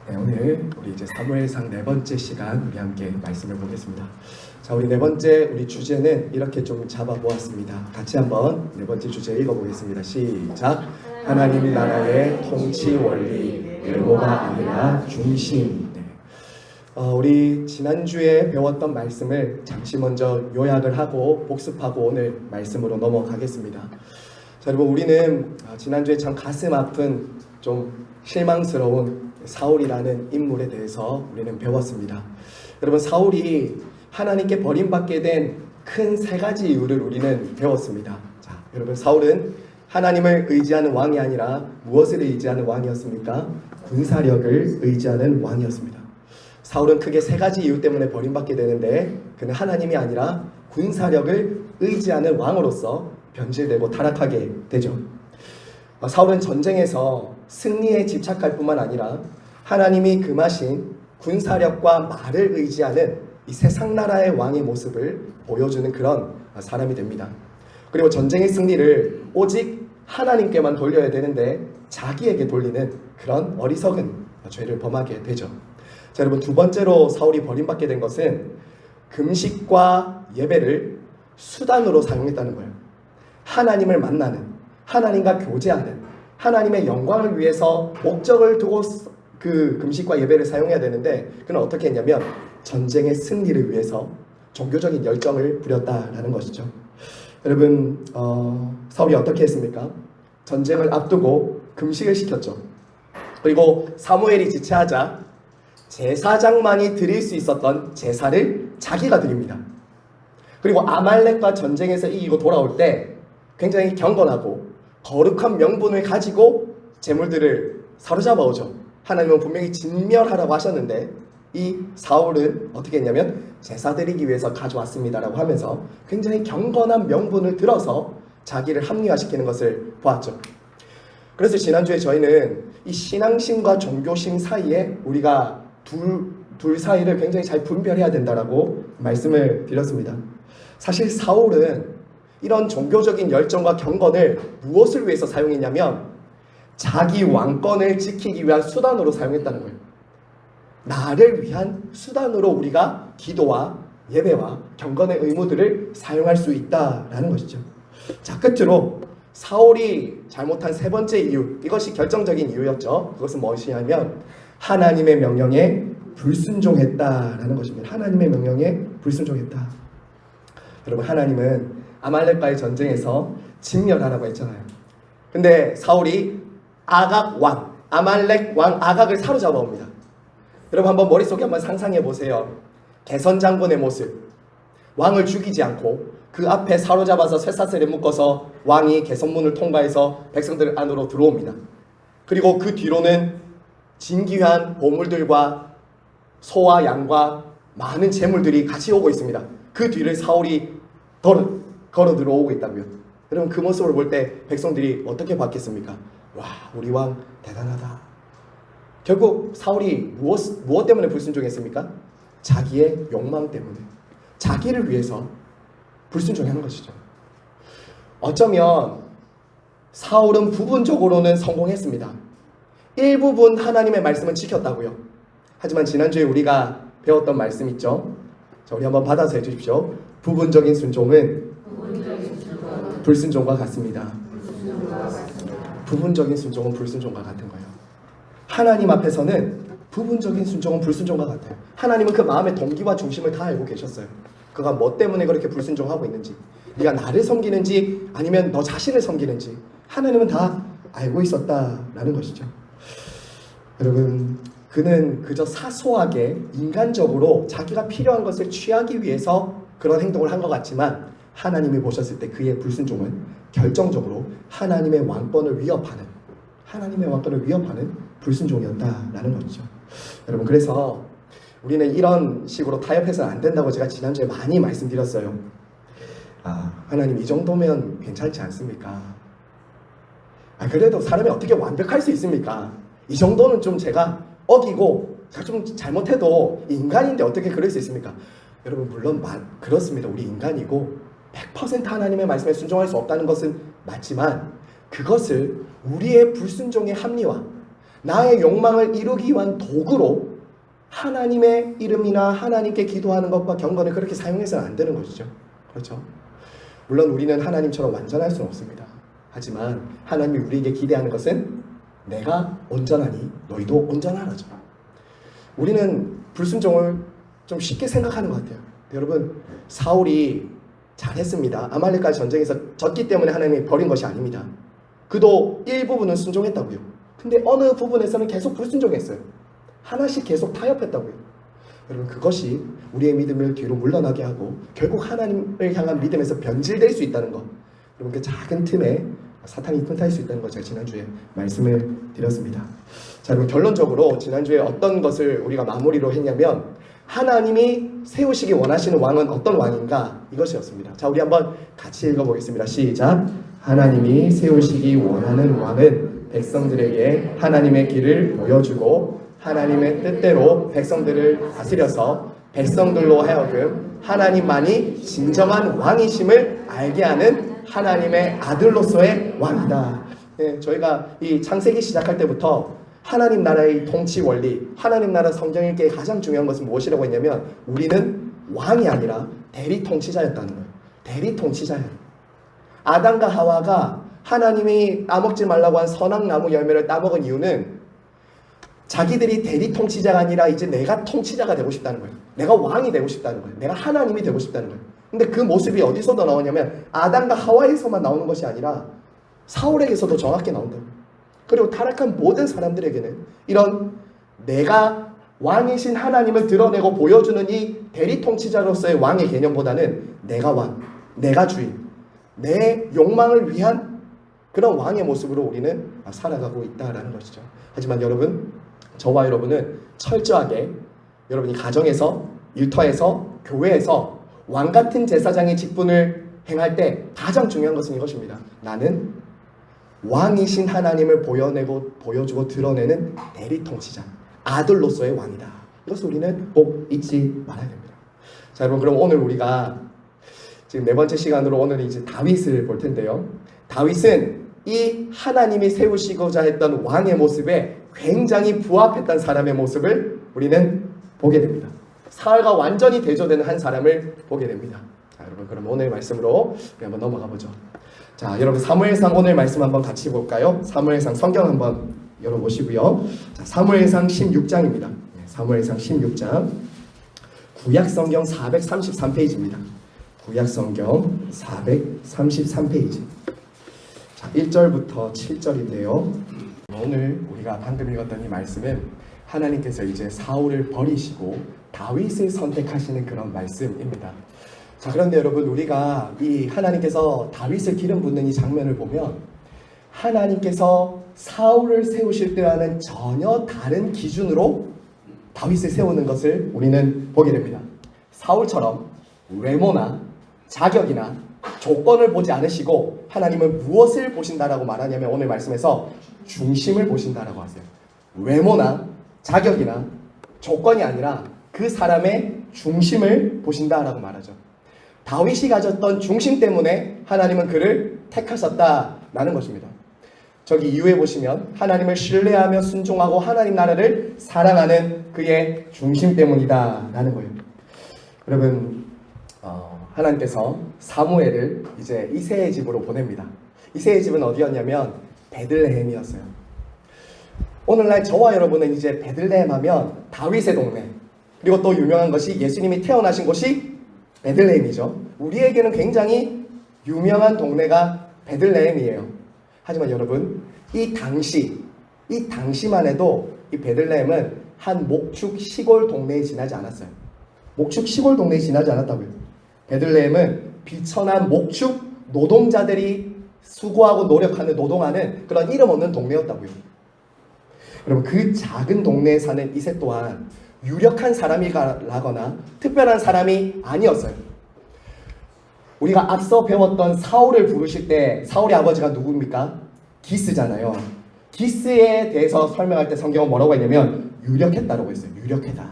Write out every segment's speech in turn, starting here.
네, 오늘 우리 이제 사무엘상 네 번째 시간 우리 함께 말씀을 보겠습니다. 자, 우리 네 번째 우리 주제는 이렇게 좀 잡아보았습니다. 같이 한번 네 번째 주제 읽어보겠습니다. 시작. 하나님 나라의 통치 원리, 외모가 아니라 중심. 네. 우리 지난주에 배웠던 말씀을 잠시 먼저 요약을 하고 복습하고 오늘 말씀으로 넘어가겠습니다. 자, 여러분 우리는 지난주에 참 가슴 아픈 좀 실망스러운 사울이라는 인물에 대해서 우리는 배웠습니다. 여러분 사울이 하나님께 버림받게 된 큰 세 가지 이유를 우리는 배웠습니다. 자, 여러분 사울은 하나님을 의지하는 왕이 아니라 무엇을 의지하는 왕이었습니까? 군사력을 의지하는 왕이었습니다. 사울은 크게 세 가지 이유 때문에 버림받게 되는데 그는 하나님이 아니라 군사력을 의지하는 왕으로서 변질되고 타락하게 되죠. 사울은 전쟁에서 승리에 집착할 뿐만 아니라 하나님이 금하신 군사력과 말을 의지하는 이 세상 나라의 왕의 모습을 보여주는 그런 사람이 됩니다. 그리고 전쟁의 승리를 오직 하나님께만 돌려야 되는데 자기에게 돌리는 그런 어리석은 죄를 범하게 되죠. 자, 여러분 두 번째로 사울이 버림받게 된 것은 금식과 예배를 수단으로 사용했다는 거예요. 하나님을 만나는, 하나님과 교제하는, 하나님의 영광을 위해서 목적을 두고 그 금식과 예배를 사용해야 되는데 그는 어떻게 했냐면 전쟁의 승리를 위해서 종교적인 열정을 부렸다라는 것이죠. 여러분 사울이 어떻게 했습니까? 전쟁을 앞두고 금식을 시켰죠. 그리고 사무엘이 지체하자 제사장만이 드릴 수 있었던 제사를 자기가 드립니다. 그리고 아말렉과 전쟁에서 이기고 돌아올 때 굉장히 경건하고 거룩한 명분을 가지고 재물들을 사로잡아 오죠. 하나님은 분명히 진멸하라고 하셨는데 이 사울은 어떻게 했냐면 제사 드리기 위해서 가져왔습니다라고 하면서 굉장히 경건한 명분을 들어서 자기를 합리화시키는 것을 보았죠. 그래서 지난주에 저희는 이 신앙심과 종교심 사이에 우리가 둘 사이를 굉장히 잘 분별해야 된다라고 말씀을 드렸습니다. 사실 사울은 이런 종교적인 열정과 경건을 무엇을 위해서 사용했냐면 자기 왕권을 지키기 위한 수단으로 사용했다는 거예요. 나를 위한 수단으로 우리가 기도와 예배와 경건의 의무들을 사용할 수 있다라는 것이죠. 자, 끝으로 사울이 잘못한 세 번째 이유, 이것이 결정적인 이유였죠. 그것은 무엇이냐면 하나님의 명령에 불순종했다라는 것입니다. 하나님의 명령에 불순종했다. 여러분 하나님은 아말렉과의 전쟁에서 진멸하라고 했잖아요. 근데 사울이 아각 왕, 아말렉 왕 아각을 사로잡아 옵니다. 여러분 한번 머릿속에 한번 상상해 보세요. 개선 장군의 모습. 왕을 죽이지 않고 그 앞에 사로잡아서 쇠사슬에 묶어서 왕이 개선문을 통과해서 백성들 안으로 들어옵니다. 그리고 그 뒤로는 진귀한 보물들과 소와 양과 많은 재물들이 같이 오고 있습니다. 그 뒤를 사울이 걸어 들어오고 있다고요. 여러분 그 모습을 볼 때 백성들이 어떻게 봤겠습니까? 와, 우리 왕 대단하다. 결국 사울이 무엇 때문에 불순종했습니까? 자기의 욕망 때문에, 자기를 위해서 불순종하는 것이죠. 어쩌면 사울은 부분적으로는 성공했습니다. 일부분 하나님의 말씀은 지켰다고요. 하지만 지난주에 우리가 배웠던 말씀 있죠? 자, 우리 한번 받아서 해주십시오. 부분적인 순종은 불순종과 같습니다. 부분적인 순종은 불순종과 같은 거예요. 하나님 앞에서는 부분적인 순종은 불순종과 같아요. 하나님은 그 마음의 동기와 중심을 다 알고 계셨어요. 그가 뭐 때문에 그렇게 불순종하고 있는지, 네가 나를 섬기는지 아니면 너 자신을 섬기는지 하나님은 다 알고 있었다라는 것이죠. 여러분 그는 그저 사소하게 인간적으로 자기가 필요한 것을 취하기 위해서 그런 행동을 한 것 같지만 하나님이 보셨을 때 그의 불순종은 결정적으로 하나님의 왕권을 위협하는 불순종이었다라는 것이죠. 여러분 그래서 우리는 이런 식으로 타협해서는 안 된다고 제가 지난주에 많이 말씀드렸어요. 하나님 이 정도면 괜찮지 않습니까? 그래도 사람이 어떻게 완벽할 수 있습니까? 이 정도는 좀 제가 어기고 제가 좀 잘못해도 인간인데 어떻게 그럴 수 있습니까? 여러분 물론 그렇습니다. 우리 인간이고 100% 하나님의 말씀에 순종할 수 없다는 것은 맞지만 그것을 우리의 불순종의 합리화, 나의 욕망을 이루기 위한 도구로 하나님의 이름이나 하나님께 기도하는 것과 경건을 그렇게 사용해서는 안 되는 것이죠. 그렇죠? 물론 우리는 하나님처럼 완전할 수는 없습니다. 하지만 하나님이 우리에게 기대하는 것은 내가 온전하니 너희도 온전하라죠. 우리는 불순종을 좀 쉽게 생각하는 것 같아요. 여러분, 사울이 잘했습니다. 아말렉과의 전쟁에서 졌기 때문에 하나님이 버린 것이 아닙니다. 그도 일부분은 순종했다고요. 근데 어느 부분에서는 계속 불순종했어요. 하나씩 계속 타협했다고요. 여러분, 그것이 우리의 믿음을 뒤로 물러나게 하고 결국 하나님을 향한 믿음에서 변질될 수 있다는 것. 여러분, 그 작은 틈에 사탄이 틈탈 수 있다는 것 제가 지난주에 말씀을 드렸습니다. 자, 그럼 결론적으로 지난주에 어떤 것을 우리가 마무리로 했냐면 하나님이 세우시기 원하시는 왕은 어떤 왕인가? 이것이었습니다. 자, 우리 한번 같이 읽어보겠습니다. 시작. 하나님이 세우시기 원하는 왕은 백성들에게 하나님의 길을 보여주고 하나님의 뜻대로 백성들을 다스려서 백성들로 하여금 하나님만이 진정한 왕이심을 알게 하는 하나님의 아들로서의 왕이다. 네, 저희가 이 창세기 시작할 때부터 하나님 나라의 통치 원리, 하나님 나라 성경 읽기에 가장 중요한 것은 무엇이라고 했냐면 우리는 왕이 아니라 대리 통치자였다는 거예요. 대리 통치자예요. 아담과 하와가 하나님이 따먹지 말라고 한 선악나무 열매를 따먹은 이유는 자기들이 대리 통치자가 아니라 이제 내가 통치자가 되고 싶다는 거예요. 내가 왕이 되고 싶다는 거예요. 내가 하나님이 되고 싶다는 거예요. 근데 그 모습이 어디서도 나오냐면 아담과 하와에서만 나오는 것이 아니라 사울에게서도 정확히 나온다. 그리고 타락한 모든 사람들에게는 이런 내가 왕이신 하나님을 드러내고 보여주는 이 대리 통치자로서의 왕의 개념보다는 내가 왕, 내가 주인, 내 욕망을 위한 그런 왕의 모습으로 우리는 살아가고 있다라는 것이죠. 하지만 여러분, 저와 여러분은 철저하게 여러분이 가정에서, 일터에서, 교회에서 왕 같은 제사장의 직분을 행할 때 가장 중요한 것은 이것입니다. 나는 왕이신 하나님을 보여주고 드러내는 대리 통치자, 아들로서의 왕이다. 이것을 우리는 꼭 잊지 말아야 됩니다. 자, 여러분, 그럼 오늘 우리가 지금 네 번째 시간으로 오늘은 이제 다윗을 볼 텐데요. 다윗은 이 하나님이 세우시고자 했던 왕의 모습에 굉장히 부합했던 사람의 모습을 우리는 보게 됩니다. 사울과 완전히 대조되는 한 사람을 보게 됩니다. 자, 여러분, 그럼 오늘 말씀으로 우리 한번 넘어가 보죠. 자, 여러분, 사무엘상 오늘 말씀 한번 같이 볼까요? 사무엘상 성경 한번 열어보시고요. 자, 사무엘상 16장입니다. 사무엘상 16장 구약성경 433페이지입니다. 구약성경 433페이지. 자, 1절부터 7절인데요. 오늘 우리가 방금 읽었던 이 말씀은 하나님께서 이제 사울을 버리시고 다윗을 선택하시는 그런 말씀입니다. 자, 그런데 여러분, 우리가 이 하나님께서 다윗을 기름 붓는 이 장면을 보면 하나님께서 사울을 세우실 때와는 전혀 다른 기준으로 다윗을 세우는 것을 우리는 보게 됩니다. 사울처럼 외모나 자격이나 조건을 보지 않으시고 하나님은 무엇을 보신다라고 말하냐면 오늘 말씀에서 중심을 보신다라고 하세요. 외모나 자격이나 조건이 아니라 그 사람의 중심을 보신다라고 말하죠. 다윗이 가졌던 중심 때문에 하나님은 그를 택하셨다라는 것입니다. 저기 이후에 보시면 하나님을 신뢰하며 순종하고 하나님 나라를 사랑하는 그의 중심 때문이다라는 거예요. 여러분, 하나님께서 사무엘을 이제 이새의 집으로 보냅니다. 이새의 집은 어디였냐면 베들레헴이었어요. 오늘날 저와 여러분은 이제 베들레헴 하면 다윗의 동네, 그리고 또 유명한 것이 예수님이 태어나신 곳이 베들레헴이죠. 우리에게는 굉장히 유명한 동네가 베들레헴이에요. 하지만 여러분, 이 당시만 해도 이 베들레헴은 한 목축 시골 동네에 지나지 않았어요. 목축 시골 동네에 지나지 않았다고요. 베들레헴은 비천한 목축 노동자들이 수고하고 노력하는 노동하는 그런 이름 없는 동네였다고요. 여러분, 그 작은 동네에 사는 이새 또한 유력한 사람이라거나 특별한 사람이 아니었어요. 우리가 앞서 배웠던 사울을 부르실 때 사울의 아버지가 누구입니까? 기스잖아요. 기스에 대해서 설명할 때 성경은 뭐라고 했냐면 유력했다라고 했어요. 유력했다.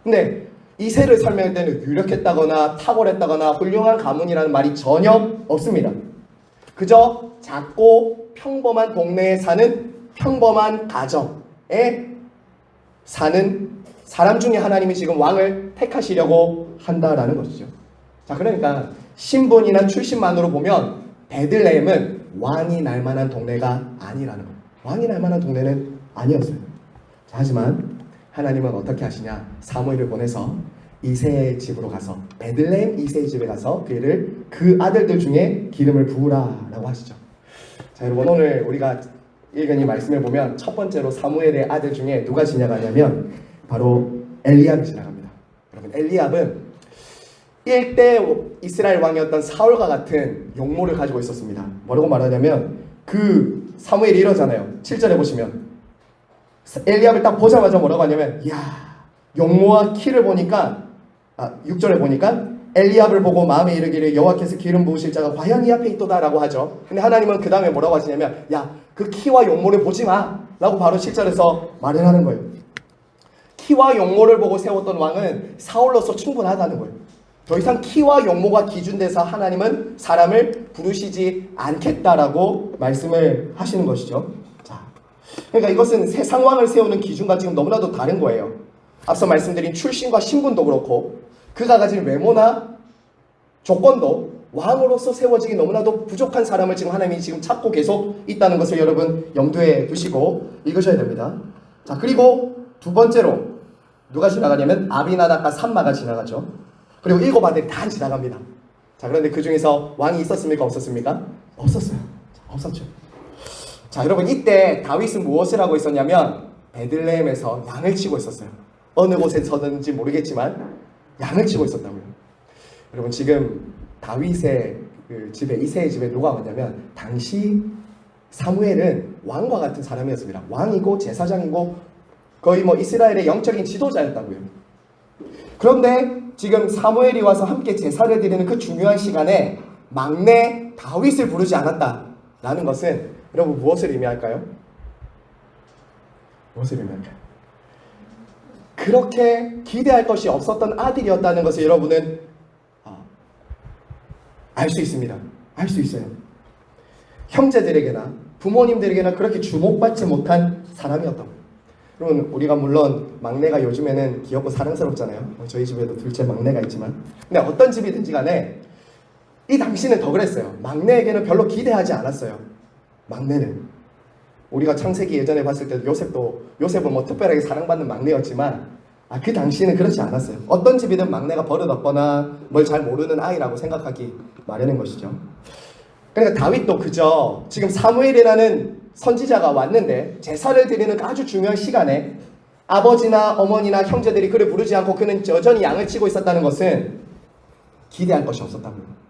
근데 이새를 설명할 때는 유력했다거나 탁월했다거나 훌륭한 가문이라는 말이 전혀 없습니다. 그저 작고 평범한 동네에 사는 평범한 가정, 사는 사람 중에 하나님이 지금 왕을 택하시려고 한다라는 것이죠. 자, 그러니까 신분이나 출신만으로 보면 베들레헴은 왕이 날 만한 동네가 아니라는 거예요. 왕이 날 만한 동네는 아니었어요. 자, 하지만 하나님은 어떻게 하시냐? 사무엘을 보내서 이새의 집으로 가서, 베들레헴 이새의 집에 가서 그 아들들 중에 기름을 부으라라고 하시죠. 자, 여러분, 오늘 우리가 읽은 이 말씀을 보면 첫 번째로 사무엘의 아들 중에 누가 지나가냐면 바로 엘리압이 지나갑니다. 여러분, 엘리압은 1대 이스라엘 왕이었던 사울과 같은 용모를 가지고 있었습니다. 뭐라고 말하냐면 그 사무엘이 이러잖아요. 7절에 보시면 엘리압을 딱 보자마자 뭐라고 하냐면, 야, 용모와 키를 보니까 6절에 보니까 엘리압을 보고 마음에 이르기를 여호와께서 기름 부으실 자가 과연 이 앞에 있도다라고 하죠. 근데 하나님은 그 다음에 뭐라고 하시냐면, 야, 그 키와 용모를 보지 마 라고 바로 7절에서 말을 하는 거예요. 키와 용모를 보고 세웠던 왕은 사울로서 충분하다는 거예요. 더 이상 키와 용모가 기준돼서 하나님은 사람을 부르시지 않겠다라고 말씀을 하시는 것이죠. 자, 그러니까 이것은 세상 왕을 세우는 기준과 지금 너무나도 다른 거예요. 앞서 말씀드린 출신과 신분도 그렇고 그가 가진 외모나 조건도 왕으로서 세워지기 너무나도 부족한 사람을 지금 하나님이 지금 찾고 계속 있다는 것을 여러분 염두에 두시고 읽으셔야 됩니다. 자, 그리고 두 번째로 누가 지나가냐면 아비나답과 삼마가 지나가죠. 그리고 7 아들이 다 지나갑니다. 자, 그런데 그 중에서 왕이 있었습니까? 없었습니까? 없었어요. 없었죠. 자, 여러분, 이때 다윗은 무엇을 하고 있었냐면 베들레헴에서 양을 치고 있었어요. 어느 곳에서든지 모르겠지만 양을 치고 있었다고요. 여러분, 지금 다윗의 그 집에, 이새의 집에 누가 왔냐면 당시 사무엘은 왕과 같은 사람이었습니다. 왕이고 제사장이고 거의 뭐 이스라엘의 영적인 지도자였다고요. 그런데 지금 사무엘이 와서 함께 제사를 드리는 그 중요한 시간에 막내 다윗을 부르지 않았다라는 것은 여러분 무엇을 의미할까요? 무엇을 의미할까요? 그렇게 기대할 것이 없었던 아들이었다는 것을 여러분은 알 수 있습니다. 알 수 있어요. 형제들에게나 부모님들에게나 그렇게 주목받지 못한 사람이었다고. 여러분, 우리가 물론 막내가 요즘에는 귀엽고 사랑스럽잖아요. 저희 집에도 둘째 막내가 있지만, 근데 어떤 집이든지 간에 이 당시는 더 그랬어요. 막내에게는 별로 기대하지 않았어요. 막내는 우리가 창세기 예전에 봤을 때도 요셉은 뭐 특별하게 사랑받는 막내였지만 그 당시는 그렇지 않았어요. 어떤 집이든 막내가 버릇없거나 뭘 잘 모르는 아이라고 생각하기 마련인 것이죠. 그러니까 다윗도 그저 지금 사무엘이라는 선지자가 왔는데 제사를 드리는 그 아주 중요한 시간에 아버지나 어머니나 형제들이 그를 부르지 않고 그는 여전히 양을 치고 있었다는 것은 기대할 것이 없었다고요.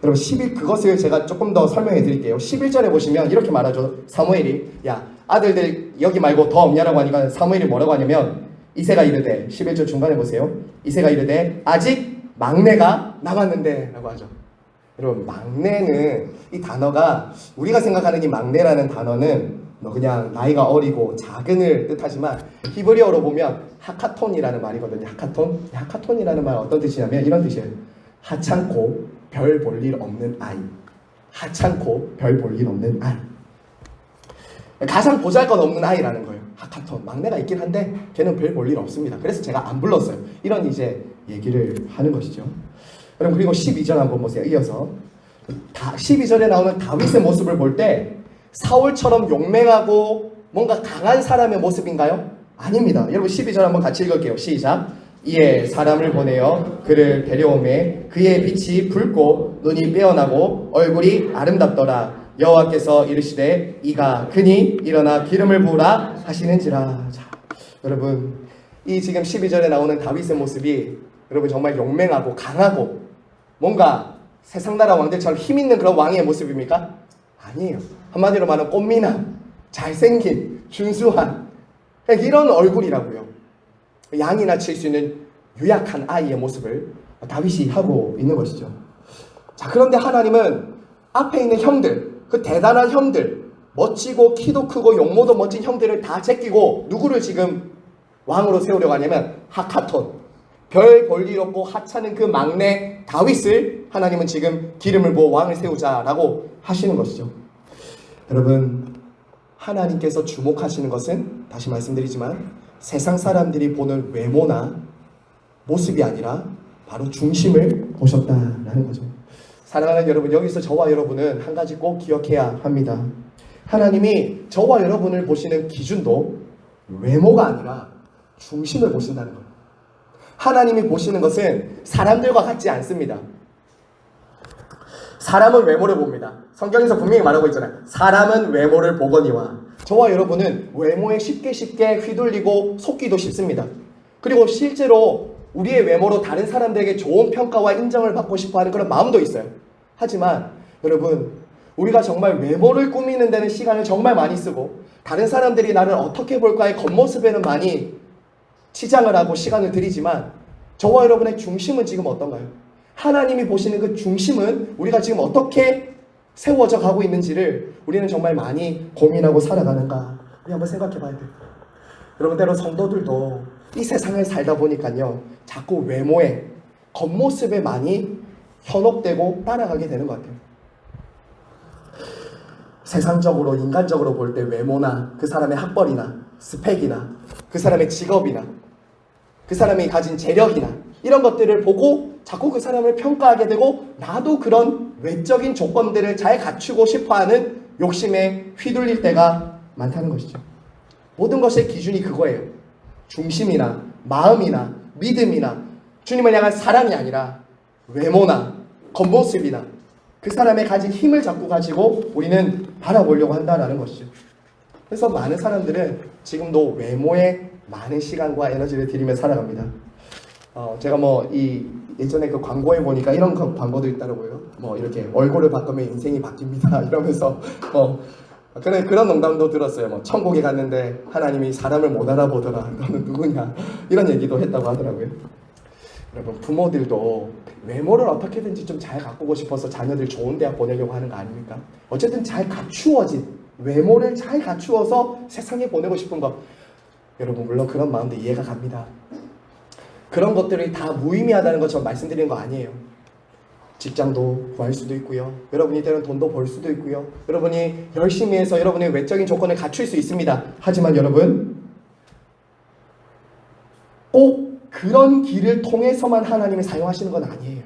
여러분, 그것을 제가 조금 더 설명해 드릴게요. 11절에 보시면 이렇게 말하죠. 사무엘이, 야, 아들들 여기 말고 더 없냐라고 하니까 사무엘이 뭐라고 하냐면, 이새가 이르되, 11절 중간에 보세요. 이새가 이르되 아직 막내가 남았는데 라고 하죠. 여러분, 막내는 이 단어가 우리가 생각하는 이 막내라는 단어는 그냥 나이가 어리고 작은을 뜻하지만 히브리어로 보면 하카톤이라는 말이거든요. 하카톤이라는 말은 어떤 뜻이냐면 이런 뜻이에요. 하찮고 별 볼 일 없는 아이. 하찮고 별 볼 일 없는 아이. 가장 보잘것없는 아이라는 거예요. 하카톤. 막내가 있긴 한데 걔는 별 볼 일 없습니다. 그래서 제가 안 불렀어요. 이런 이제 얘기를 하는 것이죠. 여러분, 그리고 12절 한번 보세요. 이어서 12절에 나오는 다윗의 모습을 볼 때 사울처럼 용맹하고 뭔가 강한 사람의 모습인가요? 아닙니다. 여러분, 12절 한번 같이 읽을게요. 시작. 이에 사람을 보내어 그를 데려오매 그의 빛이 붉고 눈이 빼어나고 얼굴이 아름답더라. 여호와께서 이르시되 이가 그니 일어나 기름을 부으라 하시는지라. 자, 여러분, 이 지금 12절에 나오는 다윗의 모습이 여러분 정말 용맹하고 강하고 뭔가 세상 나라 왕들처럼 힘있는 그런 왕의 모습입니까? 아니에요. 한마디로 말하면 꽃미남, 잘생긴, 준수한 이런 얼굴이라고요. 양이나 칠 수 있는 유약한 아이의 모습을 다윗이 하고 있는 것이죠. 자, 그런데 하나님은 앞에 있는 형들, 그 대단한 형들, 멋지고 키도 크고 용모도 멋진 형들을 다 제끼고 누구를 지금 왕으로 세우려고 하냐면 하카톤, 별 볼 일 없고 하찮은 그 막내 다윗을 하나님은 지금 기름을 부어 왕을 세우자라고 하시는 것이죠. 여러분, 하나님께서 주목하시는 것은 다시 말씀드리지만 세상 사람들이 보는 외모나 모습이 아니라 바로 중심을 보셨다라는 거죠. 사랑하는 여러분, 여기서 저와 여러분은 한 가지 꼭 기억해야 합니다. 하나님이 저와 여러분을 보시는 기준도 외모가 아니라 중심을 보신다는 거예요. 하나님이 보시는 것은 사람들과 같지 않습니다. 사람은 외모를 봅니다. 성경에서 분명히 말하고 있잖아요. 사람은 외모를 보거니와. 저와 여러분은 외모에 쉽게 휘둘리고 속기도 쉽습니다. 그리고 실제로 우리의 외모로 다른 사람들에게 좋은 평가와 인정을 받고 싶어하는 그런 마음도 있어요. 하지만 여러분, 우리가 정말 외모를 꾸미는 데는 시간을 정말 많이 쓰고 다른 사람들이 나를 어떻게 볼까의 겉모습에는 많이 치장을 하고 시간을 들이지만 저와 여러분의 중심은 지금 어떤가요? 하나님이 보시는 그 중심은 우리가 지금 어떻게 세워져 가고 있는지를 우리는 정말 많이 고민하고 살아가는가, 우리 한번 생각해 봐야 돼요. 여러분, 때로 성도들도 이 세상을 살다 보니까요, 자꾸 외모에, 겉모습에 많이 현혹되고 따라가게 되는 것 같아요. 세상적으로, 인간적으로 볼 때 외모나 그 사람의 학벌이나 스펙이나 그 사람의 직업이나 그 사람이 가진 재력이나 이런 것들을 보고 자꾸 그 사람을 평가하게 되고 나도 그런 외적인 조건들을 잘 갖추고 싶어하는 욕심에 휘둘릴 때가 많다는 것이죠. 모든 것의 기준이 그거예요. 중심이나 마음이나 믿음이나 주님을 향한 사랑이 아니라 외모나 겉모습이나 그 사람의 가진 힘을 자꾸 가지고 우리는 바라보려고 한다는 것이죠. 그래서 많은 사람들은 지금도 외모에 많은 시간과 에너지를 들이며 살아갑니다. 제가 예전에 그 광고에 보니까 이런 광고도 있더라고요. 이렇게 얼굴을 바꾸면 인생이 바뀝니다. 이러면서 그런 농담도 들었어요. 천국에 갔는데 하나님이 사람을 못 알아보더라. 너는 누구냐? 이런 얘기도 했다고 하더라고요. 여러분, 부모들도 외모를 어떻게든지 좀 잘 가꾸고 싶어서 자녀들 좋은 대학 보내려고 하는 거 아닙니까? 어쨌든 잘 갖추어진 외모를 잘 갖추어서 세상에 보내고 싶은 것, 여러분 물론 그런 마음도 이해가 갑니다. 그런 것들이 다 무의미하다는 것처럼 말씀드리는 거 아니에요. 직장도 구할 수도 있고요. 여러분이 때로는 돈도 벌 수도 있고요. 여러분이 열심히 해서 여러분의 외적인 조건을 갖출 수 있습니다. 하지만 여러분, 꼭 그런 길을 통해서만 하나님이 사용하시는 건 아니에요.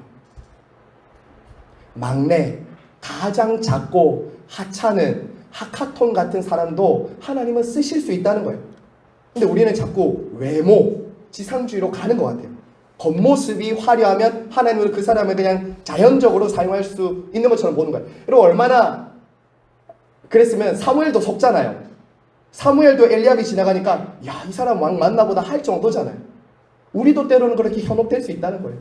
막내, 가장 작고 하찮은 하카톤 같은 사람도 하나님은 쓰실 수 있다는 거예요. 근데 우리는 자꾸 외모, 지상주의로 가는 것 같아요. 겉모습이 화려하면 하나님은 그 사람을 그냥 자연적으로 사용할 수 있는 것처럼 보는 거예요. 여러분, 얼마나 그랬으면 사무엘도 속잖아요. 사무엘도 엘리압이 지나가니까 야, 이 사람 왕 맞나보다 할 정도잖아요. 우리도 때로는 그렇게 현혹될 수 있다는 거예요.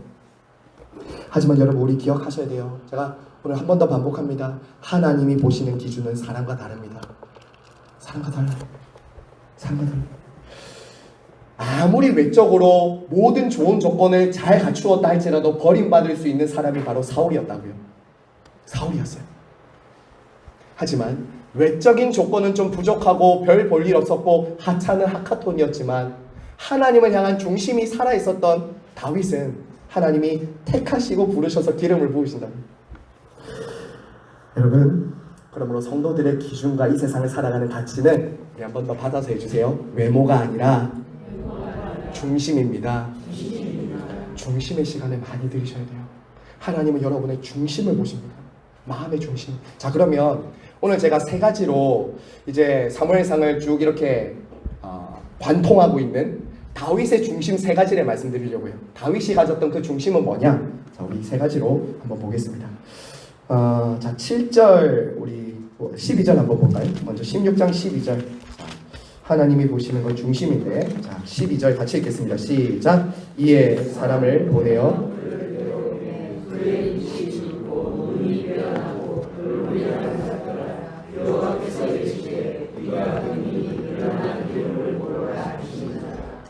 하지만 여러분, 우리 기억하셔야 돼요. 제가 오늘 한 번 더 반복합니다. 하나님이 보시는 기준은 사람과 다릅니다. 사람과 달라요. 사람과 달라요. 아무리 외적으로 모든 좋은 조건을 잘 갖추었다 할지라도 버림받을 수 있는 사람이 바로 사울이었다고요. 사울이었어요. 하지만 외적인 조건은 좀 부족하고 별 볼 일 없었고 하찮은 하카톤이었지만 하나님을 향한 중심이 살아있었던 다윗은 하나님이 택하시고 부르셔서 기름을 부으신다. 여러분, 그러므로 성도들의 기준과 이 세상을 살아가는 가치는 우리 한 번 더 받아서 해주세요. 외모가 아니라 중심입니다. 중심의 시간을 많이 들이셔야 돼요. 하나님은 여러분의 중심을 보십니다. 마음의 중심. 자, 그러면 오늘 제가 세 가지로 이제 사무엘상을 쭉 이렇게 관통하고 있는 다윗의 중심 세 가지를 말씀드리려고요. 다윗이 가졌던 그 중심은 뭐냐? 자, 우리 세 가지로 한번 보겠습니다. 자, 7절 우리 12절 한번 볼까요? 먼저 16장 12절. 하나님이 보시는 건 중심인데, 자, 12절 같이 읽겠습니다. 시작. 이에 사람을 보내어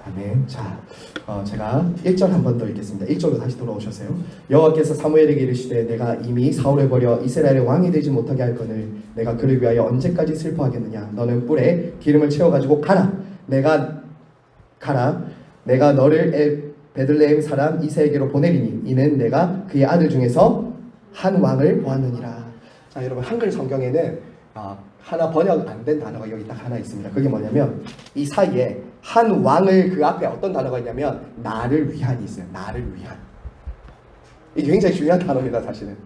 아멘. 자, 제가 1절 한 번 더 읽겠습니다. 1절로 다시 돌아오셨어요. 여호와께서 사무엘에게 이르시되 내가 이미 사울을 버려 이스라엘의 왕이 되지 못하게 할 거늘 내가 그를 위하여 언제까지 슬퍼하겠느냐. 너는 뿔에 기름을 채워가지고 가라. 내가 너를 베들레헴 사람 이새에게로 보내리니 이는 내가 그의 아들 중에서 한 왕을 보았느니라. 자, 여러분, 한글 성경에는 하나 번역 안 된 단어가 여기 딱 하나 있습니다. 그게 뭐냐면 이 사이에 한 왕을 그 앞에 어떤 단어가 있냐면 나를 위한이 있어요. 나를 위한. 이게 굉장히 중요한 단어입니다. 사실은.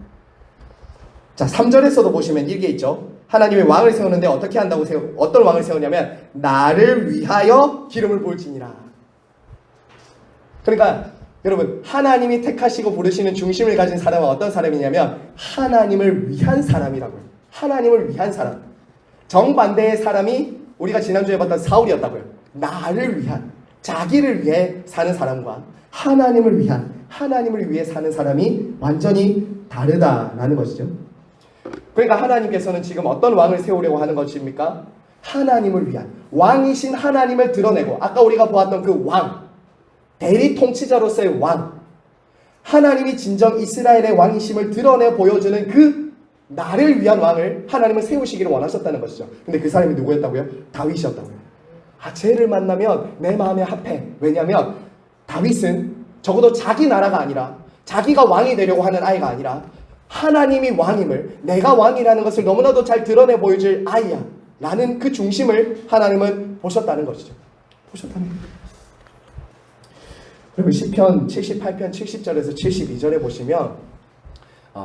자, 3절에서도 보시면 이게 있죠. 하나님의 왕을 세우는데 어떻게 한다고 어떤 왕을 세우냐면 나를 위하여 기름을 부을지니라. 그러니까 여러분, 하나님이 택하시고 부르시는 중심을 가진 사람은 어떤 사람이냐면 하나님을 위한 사람이라고요. 하나님을 위한 사람. 정반대의 사람이 우리가 지난주에 봤던 사울이었다고요. 나를 위한, 자기를 위해 사는 사람과 하나님을 위한, 하나님을 위해 사는 사람이 완전히 다르다라는 것이죠. 그러니까 하나님께서는 지금 어떤 왕을 세우려고 하는 것입니까? 하나님을 위한, 왕이신 하나님을 드러내고, 아까 우리가 보았던 그 왕, 대리 통치자로서의 왕, 하나님이 진정 이스라엘의 왕이심을 드러내 보여주는 그 나를 위한 왕을 하나님은 세우시기를 원하셨다는 것이죠. 근데 그 사람이 누구였다고요? 다윗이었다고요. 쟤를 만나면 내 마음에 합해. 왜냐하면 다윗은 적어도 자기 나라가 아니라 자기가 왕이 되려고 하는 아이가 아니라 하나님이 왕임을, 내가 왕이라는 것을 너무나도 잘 드러내 보여줄 아이야 라는 그 중심을 하나님은 보셨다는 것이죠. 보셨다는 거예요. 그리고 시편 78편 70절에서 72절에 보시면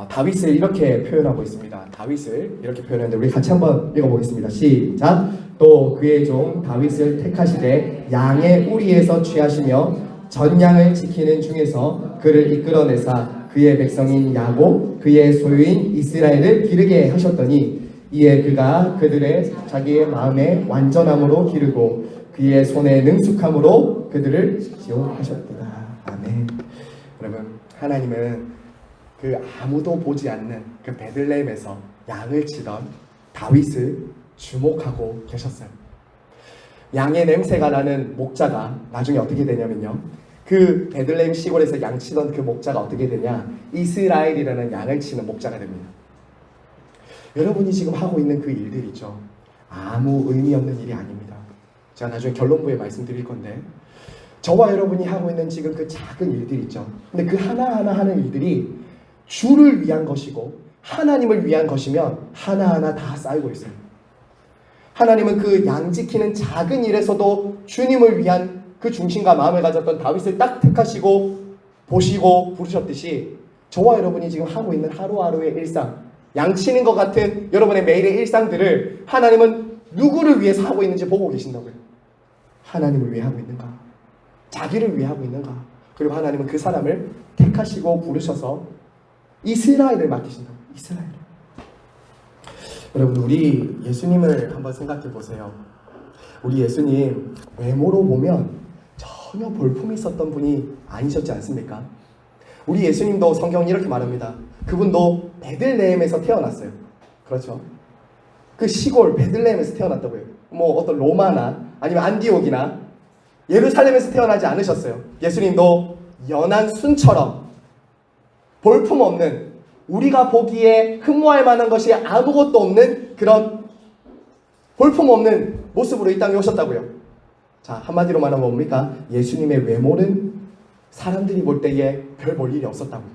다윗을 이렇게 표현하고 있습니다. 다윗을 이렇게 표현하는데 우리 같이 한번 읽어보겠습니다. 시작. 또 그의 종 다윗을 택하시되 양의 우리에서 취하시며 전양을 지키는 중에서 그를 이끌어내사 그의 백성인 야곱 그의 소유인 이스라엘을 기르게 하셨더니 이에 그가 그들의 자기의 마음에 완전함으로 기르고 그의 손에 능숙함으로 그들을 지용하셨구나. 아멘. 여러분, 하나님은 그 아무도 보지 않는 그 베들레헴에서 양을 치던 다윗을 주목하고 계셨어요. 양의 냄새가 나는 목자가 나중에 어떻게 되냐면요, 그 베들레헴 시골에서 양 치던 그 목자가 어떻게 되냐, 이스라엘이라는 양을 치는 목자가 됩니다. 여러분이 지금 하고 있는 그 일들 있죠, 아무 의미 없는 일이 아닙니다. 제가 나중에 결론부에 말씀드릴 건데, 저와 여러분이 하고 있는 지금 그 작은 일들 있죠, 근데 그 하나하나 하는 일들이 주를 위한 것이고 하나님을 위한 것이면 하나하나 다 쌓이고 있어요. 하나님은 그 양 지키는 작은 일에서도 주님을 위한 그 중심과 마음을 가졌던 다윗을 딱 택하시고 보시고 부르셨듯이 저와 여러분이 지금 하고 있는 하루하루의 일상, 양 치는 것 같은 여러분의 매일의 일상들을 하나님은 누구를 위해서 하고 있는지 보고 계신다고요. 하나님을 위해 하고 있는가? 자기를 위해 하고 있는가? 그리고 하나님은 그 사람을 택하시고 부르셔서 이스라엘을 맡기신다고. 이스라엘. 여러분, 우리 예수님을 한번 생각해 보세요. 우리 예수님 외모로 보면 전혀 볼품이 있었던 분이 아니셨지 않습니까? 우리 예수님도 성경은 이렇게 말합니다. 그분도 베들레헴에서 태어났어요. 그렇죠? 그 시골 베들레헴에서 태어났다고요. 뭐 어떤 로마나 아니면 안디옥이나 예루살렘에서 태어나지 않으셨어요. 예수님도 연한 순처럼 볼품 없는, 우리가 보기에 흠모할 만한 것이 아무것도 없는 그런 볼품 없는 모습으로 이 땅에 오셨다고요. 자, 한마디로 말하면 뭡니까? 예수님의 외모는 사람들이 볼 때에 별 볼 일이 없었다고요.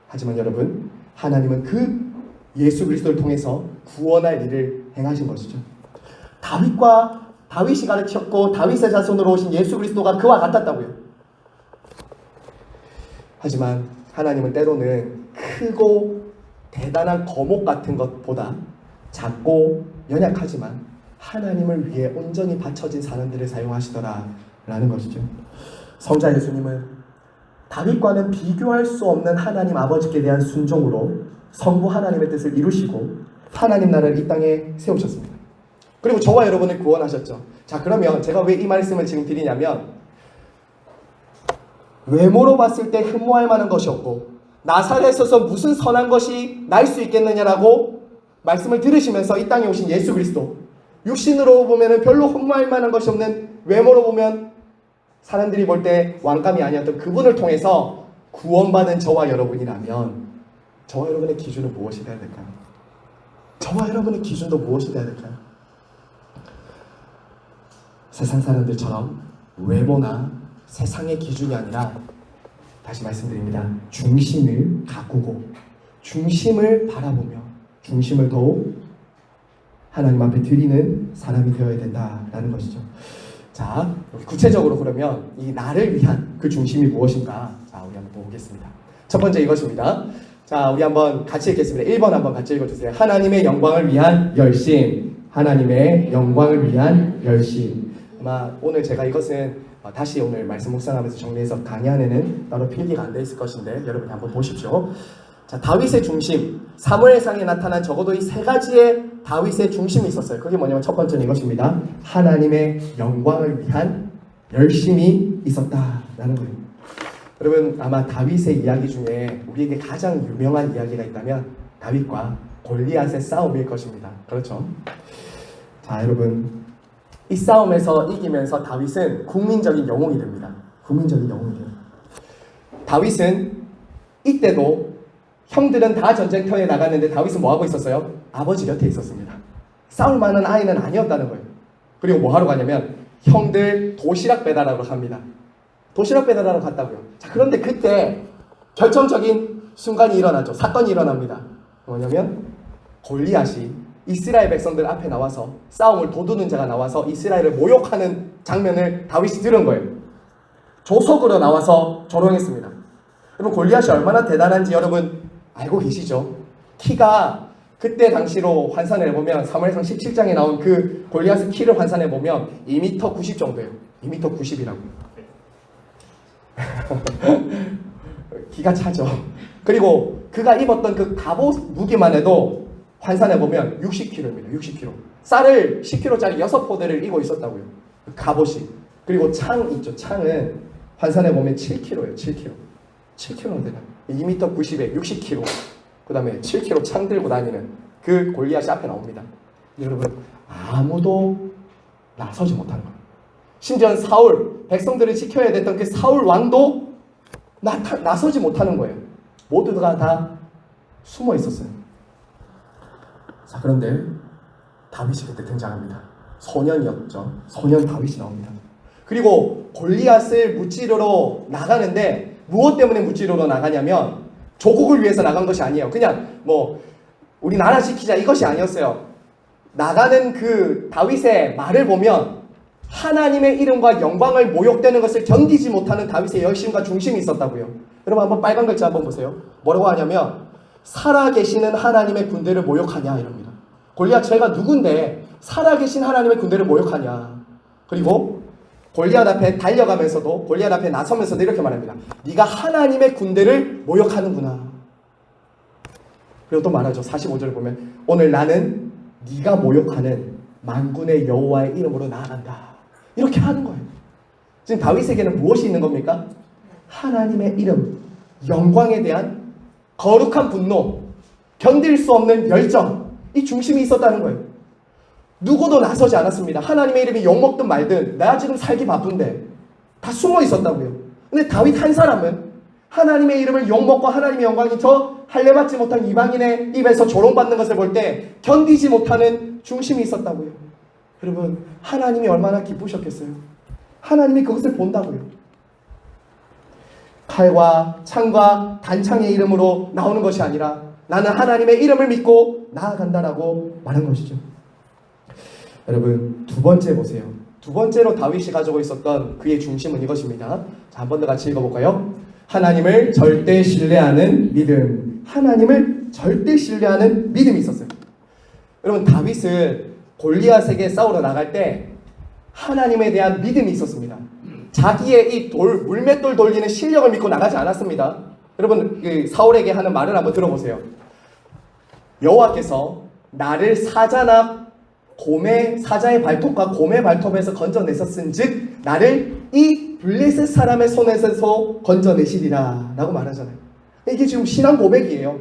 하지만 여러분, 하나님은 그 예수 그리스도를 통해서 구원할 일을 행하신 것이죠. 다윗이 가르쳤고 다윗의 자손으로 오신 예수 그리스도가 그와 같았다고요. 하지만 하나님은 때로는 크고 대단한 거목 같은 것보다 작고 연약하지만 하나님을 위해 온전히 바쳐진 사람들을 사용하시더라라는 것이죠. 성자 예수님은 다윗과는 비교할 수 없는 하나님 아버지께 대한 순종으로 성부 하나님의 뜻을 이루시고 하나님 나라를 이 땅에 세우셨습니다. 그리고 저와 여러분을 구원하셨죠. 자, 그러면 제가 왜 이 말씀을 지금 드리냐면, 외모로 봤을 때 흠모할 만한 것이 없고 나사렛에서 무슨 선한 것이 날 수 있겠느냐라고 말씀을 들으시면서 이 땅에 오신 예수 그리스도, 육신으로 보면 별로 흠모할 만한 것이 없는, 외모로 보면 사람들이 볼 때 왕감이 아니었던 그분을 통해서 구원받은 저와 여러분이라면 저와 여러분의 기준은 무엇이 되어야 될까요? 저와 여러분의 기준도 무엇이 되어야 될까요? 세상 사람들처럼 외모나 세상의 기준이 아니라, 다시 말씀드립니다, 중심을 가꾸고 중심을 바라보며 중심을 더욱 하나님 앞에 드리는 사람이 되어야 된다라는 것이죠. 자, 구체적으로 그러면 이 나를 위한 그 중심이 무엇인가? 자, 우리 한번 보겠습니다. 첫 번째 이것입니다. 자, 우리 한번 같이 읽겠습니다. 1번 한번 같이 읽어주세요. 하나님의 영광을 위한 열심. 하나님의 영광을 위한 열심. 아마 오늘 제가 이것은 다시 오늘 말씀 묵상하면서 정리해서 강의 안에는 따로 필기가 안 돼 있을 것인데 여러분이 한번 보십시오. 자, 다윗의 중심, 사무엘상에 나타난 적어도 이 세 가지의 다윗의 중심이 있었어요. 그게 뭐냐면 첫 번째는 이것입니다. 하나님의 영광을 위한 열심이 있었다라는 거예요. 여러분, 아마 다윗의 이야기 중에 우리에게 가장 유명한 이야기가 있다면 다윗과 골리앗의 싸움일 것입니다. 그렇죠? 자, 여러분, 이 싸움에서 이기면서 다윗은 국민적인 영웅이 됩니다. 국민적인 영웅이 돼요. 다윗은 이때도 형들은 다 전쟁터에 나갔는데 다윗은 뭐하고 있었어요? 아버지 곁에 있었습니다. 싸울 만한 아이는 아니었다는 거예요. 그리고 뭐하러 가냐면 형들 도시락 배달하러 갑니다. 도시락 배달하러 갔다고요. 자, 그런데 그때 결정적인 순간이 일어나죠. 사건이 일어납니다. 뭐냐면 골리앗이 이스라엘 백성들 앞에 나와서 싸움을 도두는 자가 나와서 이스라엘을 모욕하는 장면을 다윗이 들은 거예요. 조석으로 나와서 조롱했습니다. 여러분, 골리앗이 얼마나 대단한지 여러분 알고 계시죠? 키가 그때 당시로 환산해보면 사무엘상 17장에 나온 그 골리앗의 키를 환산해보면 2m 90 정도예요. 2m 90이라고. 기가 차죠. 그리고 그가 입었던 그 갑옷 무게만 해도 환산해보면 60kg입니다. 60kg. 쌀을 10kg짜리 6포대를 입고 있었다고요. 그 갑옷이. 그리고 창 있죠. 창은 환산해보면 7kg예요. 7kg. 7kg는 되나? 2m 90에 60kg. 그 다음에 7kg 창 들고 다니는 그 골리앗이 앞에 나옵니다. 여러분, 아무도 나서지 못하는 거예요. 심지어 사울, 백성들을 지켜야 됐던 그 사울 왕도 나서지 못하는 거예요. 모두가 다 숨어 있었어요. 자, 그런데 다윗이 그때 등장합니다. 소년이었죠. 소년 다윗이 나옵니다. 그리고 골리앗을 무찌르러 나가는데 무엇 때문에 무찌르러 나가냐면 조국을 위해서 나간 것이 아니에요. 그냥 뭐 우리 나라 지키자 이것이 아니었어요. 나가는 그 다윗의 말을 보면 하나님의 이름과 영광을 모욕되는 것을 견디지 못하는 다윗의 열심과 중심이 있었다고요. 여러분, 한번 빨간 글자 한번 보세요. 뭐라고 하냐면 살아계시는 하나님의 군대를 모욕하냐 이럽니다. 골리앗, 제가 누군데 살아계신 하나님의 군대를 모욕하냐. 그리고 골리앗 앞에 달려가면서도, 골리앗 앞에 나서면서도 이렇게 말합니다. 네가 하나님의 군대를 모욕하는구나. 그리고 또 말하죠. 45절을 보면 오늘 나는 네가 모욕하는 만군의 여호와의 이름으로 나아간다. 이렇게 하는 거예요. 지금 다윗에게는 무엇이 있는 겁니까? 하나님의 이름, 영광에 대한 거룩한 분노, 견딜 수 없는 열정, 이 중심이 있었다는 거예요. 누구도 나서지 않았습니다. 하나님의 이름이 욕먹든 말든 나 지금 살기 바쁜데 다 숨어 있었다고요. 근데 다윗 한 사람은 하나님의 이름을 욕먹고 하나님의 영광이 저 할례받지 못한 이방인의 입에서 조롱받는 것을 볼 때 견디지 못하는 중심이 있었다고요. 여러분, 하나님이 얼마나 기쁘셨겠어요? 하나님이 그것을 본다고요. 칼과 창과 단창의 이름으로 나오는 것이 아니라 나는 하나님의 이름을 믿고 나아간다라고 말한 것이죠. 여러분, 두 번째 보세요. 두 번째로 다윗이 가지고 있었던 그의 중심은 이것입니다. 자, 한 번 더 같이 읽어볼까요? 하나님을 절대 신뢰하는 믿음. 하나님을 절대 신뢰하는 믿음이 있었어요. 여러분, 다윗은 골리앗에게 싸우러 나갈 때 하나님에 대한 믿음이 있었습니다. 자기의 이 물맷돌 돌리는 실력을 믿고 나가지 않았습니다. 여러분, 사울에게 하는 말을 한번 들어보세요. 여호와께서 나를 사자나 사자의 발톱과 곰의 발톱에서 건져내셨은즉 나를 이 블레셋 사람의 손에서 건져내시리라 라고 말하잖아요. 이게 지금 신앙 고백이에요.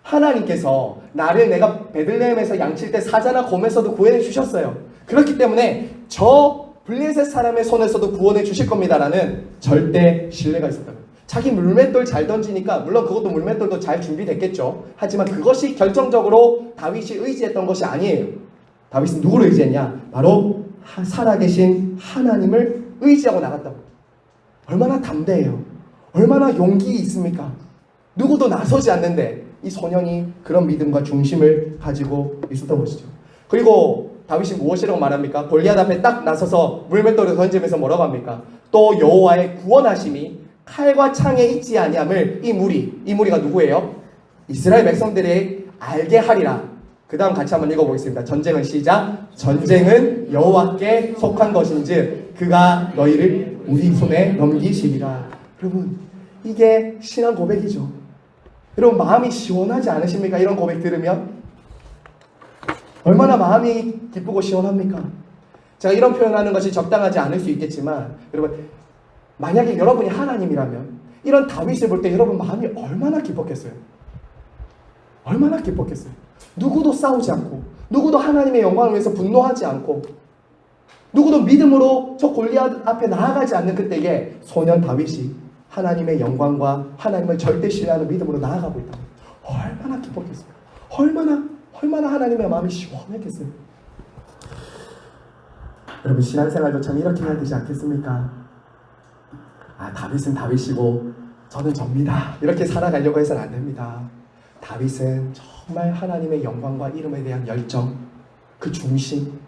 하나님께서 나를 내가 베들레헴에서 양칠 때 사자나 곰에서도 구원해 주셨어요. 그렇기 때문에 저 블레셋 사람의 손에서도 구원해 주실 겁니다라는 절대 신뢰가 있었다는 거예요. 자기 물맷돌 잘 던지니까, 물론 그것도 물맷돌도 잘 준비됐겠죠. 하지만 그것이 결정적으로 다윗이 의지했던 것이 아니에요. 다윗은 누구를 의지했냐? 바로 살아계신 하나님을 의지하고 나갔다고. 얼마나 담대해요. 얼마나 용기 있습니까? 누구도 나서지 않는데 이 소년이 그런 믿음과 중심을 가지고 있었던 것이죠. 그리고 다윗이 무엇이라고 말합니까? 골리앗 앞에 딱 나서서 물맷돌을 던지면서 뭐라고 합니까? 또 여호와의 구원하심이 칼과 창에 있지 아니함을 이 무리가 누구예요? 이스라엘 백성들이 알게 하리라. 그 다음 같이 한번 읽어보겠습니다. 전쟁은 시작. 전쟁은 여호와께 속한 것인즉 그가 너희를 우리 손에 넘기시리라. 여러분, 이게 신앙 고백이죠. 여러분, 마음이 시원하지 않으십니까? 이런 고백 들으면 얼마나 마음이 기쁘고 시원합니까? 제가 이런 표현하는 것이 적당하지 않을 수 있겠지만, 여러분, 만약에 여러분이 하나님이라면 이런 다윗을 볼 때 여러분 마음이 얼마나 기뻤겠어요? 얼마나 기뻤겠어요? 누구도 싸우지 않고, 누구도 하나님의 영광을 위해서 분노하지 않고, 누구도 믿음으로 저 골리앗 앞에 나아가지 않는 그때에 소년 다윗이 하나님의 영광과 하나님을 절대 신뢰하는 믿음으로 나아가고 있다. 얼마나 기뻤겠어요? 얼마나 하나님의 마음이 시원했겠어요? 여러분, 신앙생활도 참 이렇게 해야 되지 않겠습니까? 다윗은 다윗이고 저는 접니다. 이렇게 살아가려고 해서는 안 됩니다. 다윗은 정말 하나님의 영광과 이름에 대한 열정, 그 중심,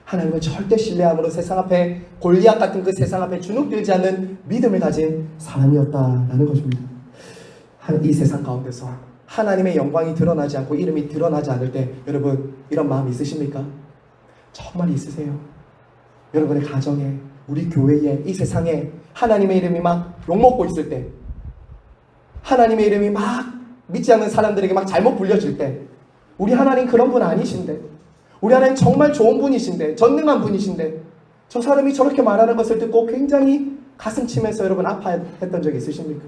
하나님을 절대 신뢰함으로 세상 앞에 골리앗 같은 그 세상 앞에 주눅들지 않는 믿음을 가진 사람이었다라는 것입니다. 이 세상 가운데서 하나님의 영광이 드러나지 않고 이름이 드러나지 않을 때 여러분 이런 마음 있으십니까? 정말 있으세요? 여러분의 가정에, 우리 교회에, 이 세상에 하나님의 이름이 막 욕먹고 있을 때, 하나님의 이름이 막 믿지 않는 사람들에게 막 잘못 불려질 때, 우리 하나님 그런 분 아니신데, 우리 하나님 정말 좋은 분이신데, 전능한 분이신데 저 사람이 저렇게 말하는 것을 듣고 굉장히 가슴 치면서 여러분 아파했던 적이 있으십니까?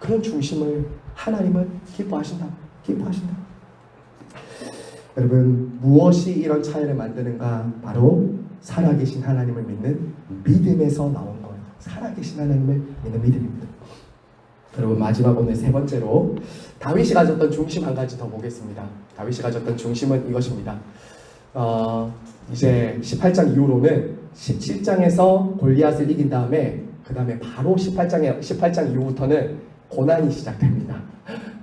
그런 중심을 하나님은 기뻐하신다. 여러분, 무엇이 이런 차이를 만드는가? 바로 살아계신 하나님을 믿는 믿음에서 나온 거예요. 살아계신 하나님을 믿는 믿음입니다. 여러분, 마지막 오늘 세 번째로 다윗이 가졌던 중심 한 가지 더 보겠습니다. 다윗이 가졌던 중심은 이것입니다. 이제 18장 이후로는 17장에서 골리앗을 이긴 다음에 그 다음에 바로 18장 이후부터는 고난이 시작됩니다.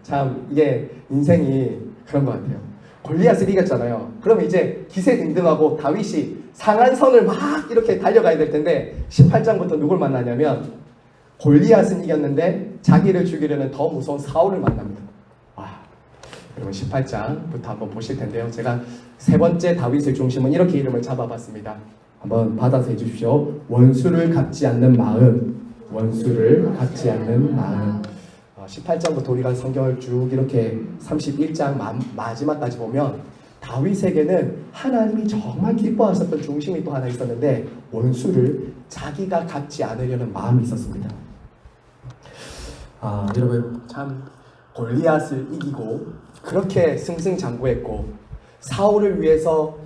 참 이게 인생이 그런 것 같아요. 골리앗을 이겼잖아요. 그럼 이제 기세등등하고 다윗이 상한선을 막 이렇게 달려가야 될 텐데 18장부터 누굴 만나냐면 골리앗은 이겼는데 자기를 죽이려는 더 무서운 사울을 만납니다. 여러분 18장부터 한번 보실 텐데요. 제가 세 번째 다윗의 중심은 이렇게 이름을 잡아봤습니다. 한번 받아서 해주십시오. 원수를 갚지 않는 마음. 원수를 갚지 않는 마음. 18장부터 우리가 성경을 쭉 이렇게 31장 마지막까지 보면 다윗에게는 하나님이 정말 기뻐하셨던 중심이 또 하나 있었는데 원수를 자기가 갚지 않으려는 마음이 있었습니다. 여러분 참 골리앗을 이기고 그렇게 승승장구했고 사울을 위해서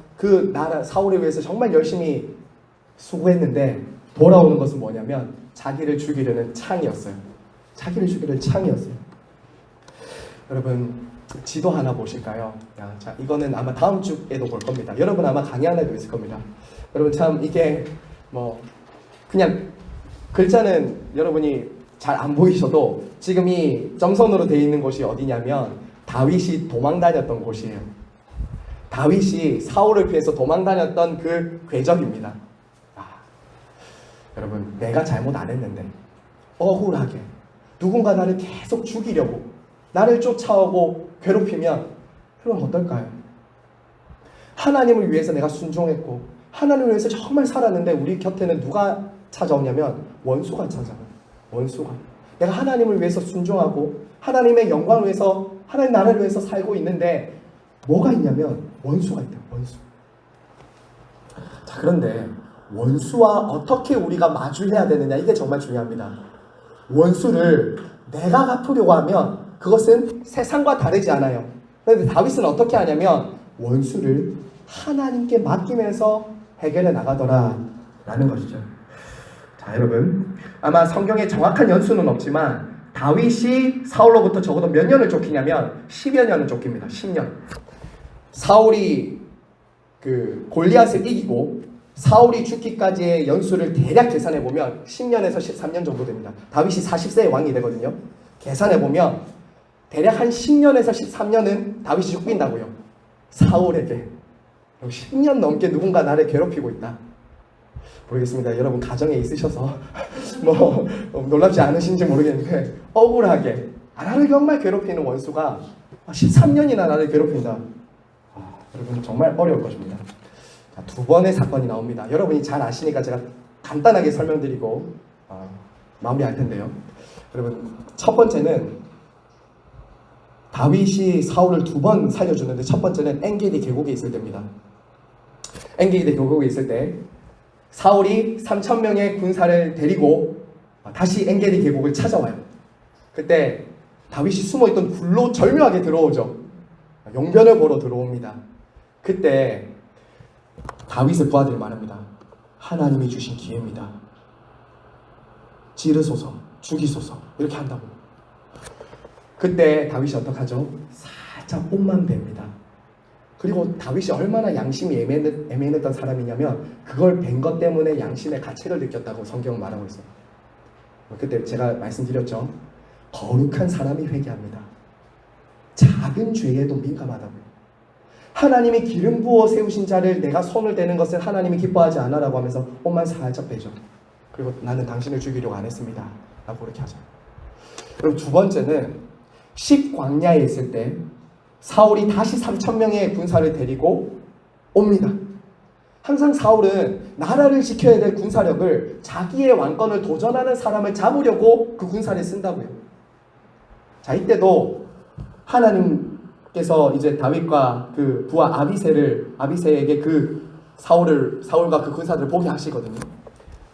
사울을 위해서 정말 열심히 수고했는데 돌아오는 것은 뭐냐면 자기를 죽이려는 창이었어요. 여러분 지도 하나 보실까요? 자, 이거는 아마 다음 주에도 볼 겁니다. 여러분 아마 강의 안에도 있을 겁니다. 여러분 참 이게 그냥 글자는 여러분이 잘 안 보이셔도 지금 이 점선으로 되어 있는 곳이 어디냐면 다윗이 도망 다녔던 곳이에요. 다윗이 사울을 피해서 도망 다녔던 그 궤적입니다. 여러분 내가 잘못 안 했는데 억울하게 누군가 나를 계속 죽이려고 나를 쫓아오고 괴롭히면 여러분 어떨까요? 하나님을 위해서 내가 순종했고 하나님을 위해서 정말 살았는데 우리 곁에는 누가 찾아오냐면 원수가 찾아와요. 원수가. 내가 하나님을 위해서 순종하고 하나님의 영광을 위해서 하나님 나라를 위해서 살고 있는데 뭐가 있냐면 원수가 있다. 원수. 자, 그런데 원수와 어떻게 우리가 마주해야 되느냐 이게 정말 중요합니다. 원수를 내가 갚으려고 하면 그것은 세상과 다르지 않아요. 그런데 다윗은 어떻게 하냐면 원수를 하나님께 맡기면서 해결해 나가더라 라는 것이죠. 자, 여러분 아마 성경에 정확한 연수는 없지만 다윗이 사울로부터 적어도 몇 년을 쫓기냐면 10여 년을 쫓깁니다. 10년. 사울이 골리앗을 이기고 사울이 죽기까지의 연수를 대략 계산해보면 10년에서 13년 정도 됩니다. 다윗이 40세의 왕이 되거든요. 계산해보면 대략 한 10년에서 13년은 다윗이 죽인다고요. 사울에게. 10년 넘게 누군가 나를 괴롭히고 있다. 모르겠습니다. 여러분 가정에 있으셔서 뭐 놀랍지 않으신지 모르겠는데 억울하게 나를 정말 괴롭히는 원수가 13년이나 나를 괴롭힌다. 여러분 정말 어려울 것입니다. 자, 두 번의 사건이 나옵니다. 여러분이 잘 아시니까 제가 간단하게 설명드리고 마무리할 텐데요. 여러분 첫 번째는 다윗이 사울을 두 번 살려주는데 첫 번째는 엔게디 계곡에 있을 때입니다. 엔게디 계곡에 있을 때 사울이 3,000명의 군사를 데리고 다시 엔게디 계곡을 찾아와요. 그때 다윗이 숨어있던 굴로 절묘하게 들어오죠. 용변을 보러 들어옵니다. 그때 다윗의 부하들이 말합니다. 하나님이 주신 기회입니다. 찌르소서, 죽이소서 이렇게 한다고. 그때 다윗이 어떡하죠? 살짝 옷만 뱁니다. 그리고 다윗이 얼마나 양심이 애매했던 사람이냐면 그걸 뵌 것 때문에 양심의 가책을 느꼈다고 성경은 말하고 있어요. 그때 제가 말씀드렸죠. 거룩한 사람이 회개합니다. 작은 죄에도 민감하다고요. 하나님이 기름 부어 세우신 자를 내가 손을 대는 것은 하나님이 기뻐하지 않아라고 하면서 옷만 살짝 빼죠. 그리고 나는 당신을 죽이려고 안 했습니다 라고 그렇게 하죠. 그리고 두 번째는 10광야에 있을 때 사울이 다시 3,000명의 군사를 데리고 옵니다. 항상 사울은 나라를 지켜야 될 군사력을 자기의 왕권을 도전하는 사람을 잡으려고 그 군사를 쓴다고요. 자, 이때도 하나님께서 이제 다윗과 그 부하 아비새에게 그 사울과 그 군사들을 보게 하시거든요.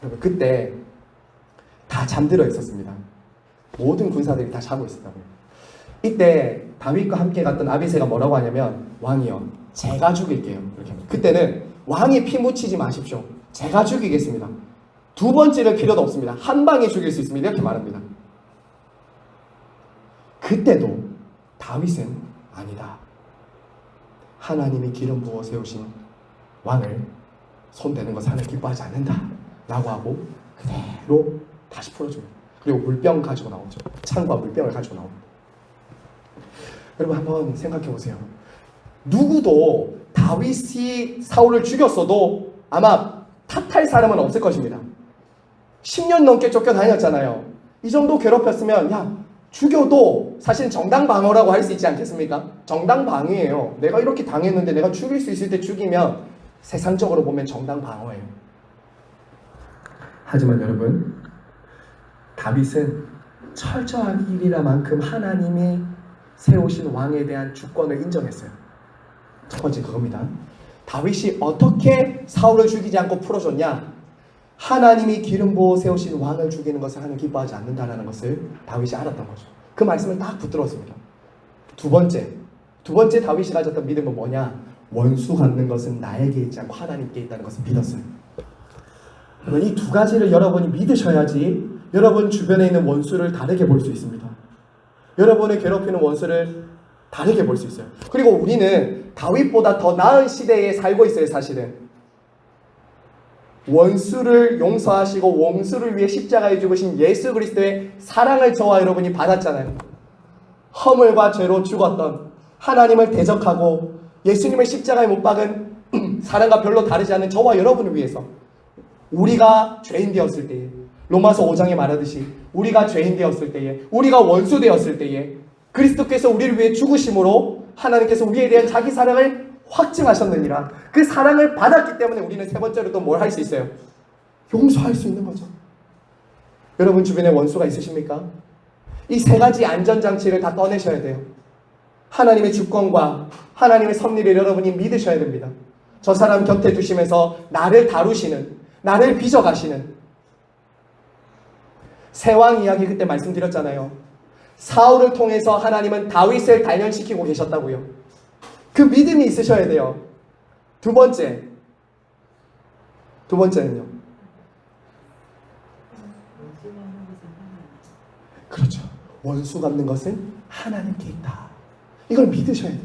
여러분 그때 다 잠들어 있었습니다. 모든 군사들이 다 자고 있었다고요. 이때 다윗과 함께 갔던 아비새가 뭐라고 하냐면 왕이여 제가 죽일게요 이렇게 합니다. 그때는 왕이 피 묻히지 마십시오. 제가 죽이겠습니다. 두 번 찌를 필요도 없습니다. 한 방에 죽일 수 있습니다. 이렇게 말합니다. 그때도 다윗은 아니다. 하나님이 기름 부어 세우신 왕을 손대는 것을 하나님 기뻐하지 않는다 라고 하고 그대로 다시 풀어줍니다. 그리고 물병 가지고 나오죠. 창과 물병을 가지고 나옵니다. 여러분 한번 생각해 보세요. 누구도 다윗이 사울을 죽였어도 아마 탓할 사람은 없을 것입니다. 10년 넘게 쫓겨다녔잖아요. 이 정도 괴롭혔으면 야 죽여도 사실 정당방어라고 할 수 있지 않겠습니까? 정당방위예요. 내가 이렇게 당했는데 내가 죽일 수 있을 때 죽이면 세상적으로 보면 정당방어예요. 하지만 여러분 다윗은 철저하게 일이라 만큼 하나님이 세우신 왕에 대한 주권을 인정했어요. 첫 번째 그겁니다. 다윗이 어떻게 사울을 죽이지 않고 풀어줬냐? 하나님이 기름 부어 세우신 왕을 죽이는 것을 하나님 기뻐하지 않는다는 것을 다윗이 알았던 거죠. 그 말씀을 딱 붙들었습니다. 두 번째 다윗이 가졌던 믿음은 뭐냐? 원수 갚는 것은 나에게 있지 않고 하나님께 있다는 것을 믿었어요. 이 두 가지를 여러분이 믿으셔야지 여러분 주변에 있는 원수를 다르게 볼 수 있습니다. 여러분을 괴롭히는 원수를 다르게 볼 수 있어요. 그리고 우리는 다윗보다 더 나은 시대에 살고 있어요. 사실은 원수를 용서하시고 원수를 위해 십자가에 죽으신 예수 그리스도의 사랑을 저와 여러분이 받았잖아요. 허물과 죄로 죽었던 하나님을 대적하고 예수님을 십자가에 못 박은 사랑과 별로 다르지 않은 저와 여러분을 위해서 우리가 죄인 되었을 때에 로마서 5장에 말하듯이 우리가 죄인 되었을 때에 우리가 원수 되었을 때에 그리스도께서 우리를 위해 죽으심으로 하나님께서 우리에 대한 자기 사랑을 확증하셨느니라. 그 사랑을 받았기 때문에 우리는 세 번째로 또 뭘 할 수 있어요? 용서할 수 있는 거죠. 여러분 주변에 원수가 있으십니까? 이 세 가지 안전장치를 다 꺼내셔야 돼요. 하나님의 주권과 하나님의 섭리를 여러분이 믿으셔야 됩니다. 저 사람 곁에 두시면서 나를 다루시는, 나를 빚어가시는 세왕 이야기 그때 말씀드렸잖아요. 사울을 통해서 하나님은 다윗을 단련시키고 계셨다고요. 그 믿음이 있으셔야 돼요. 두 번째는요. 그렇죠. 원수 갚는 것은 하나님께 있다. 이걸 믿으셔야 돼요.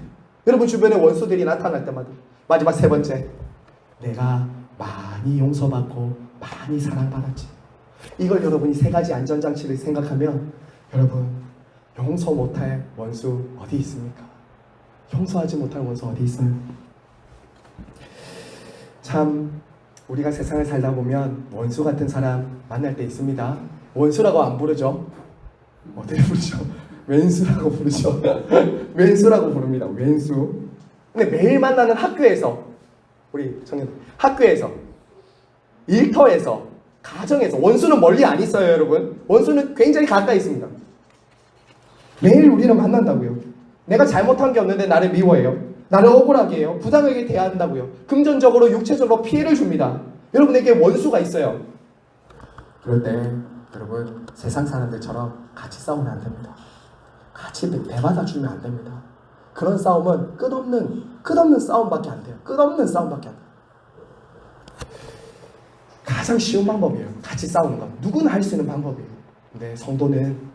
여러분 주변에 원수들이 나타날 때마다. 마지막 세 번째, 내가 많이 용서받고 많이 사랑받았지. 이걸 여러분이 세 가지 안전장치를 생각하면 여러분 용서 못할 원수 어디 있습니까? 용서하지 못할 원수 어디 있어요? 참 우리가 세상을 살다 보면 원수 같은 사람 만날 때 있습니다. 원수라고 안 부르죠. 어떻게 부르죠? 왼수라고 부르죠. 왼수라고 부릅니다. 왼수. 근데 매일 만나는 학교에서, 우리 청년 학교에서, 일터에서, 가정에서 원수는 멀리 안 있어요, 여러분. 원수는 굉장히 가까이 있습니다. 매일 우리는 만난다고요. 내가 잘못한 게 없는데 나를 미워해요. 나를 억울하게 해요. 부당하게 대한다고요. 금전적으로, 육체적으로 피해를 줍니다. 여러분에게 원수가 있어요. 그럴 때 여러분, 세상 사람들처럼 같이 싸우면 안 됩니다. 같이 배받아 주면 안 됩니다. 그런 싸움은 끝없는 싸움밖에 안 돼요. 끝없는 싸움밖에 안 돼요. 가장 쉬운 방법이에요. 같이 싸우는 거. 누구나 할 수 있는 방법이에요. 근데 성도는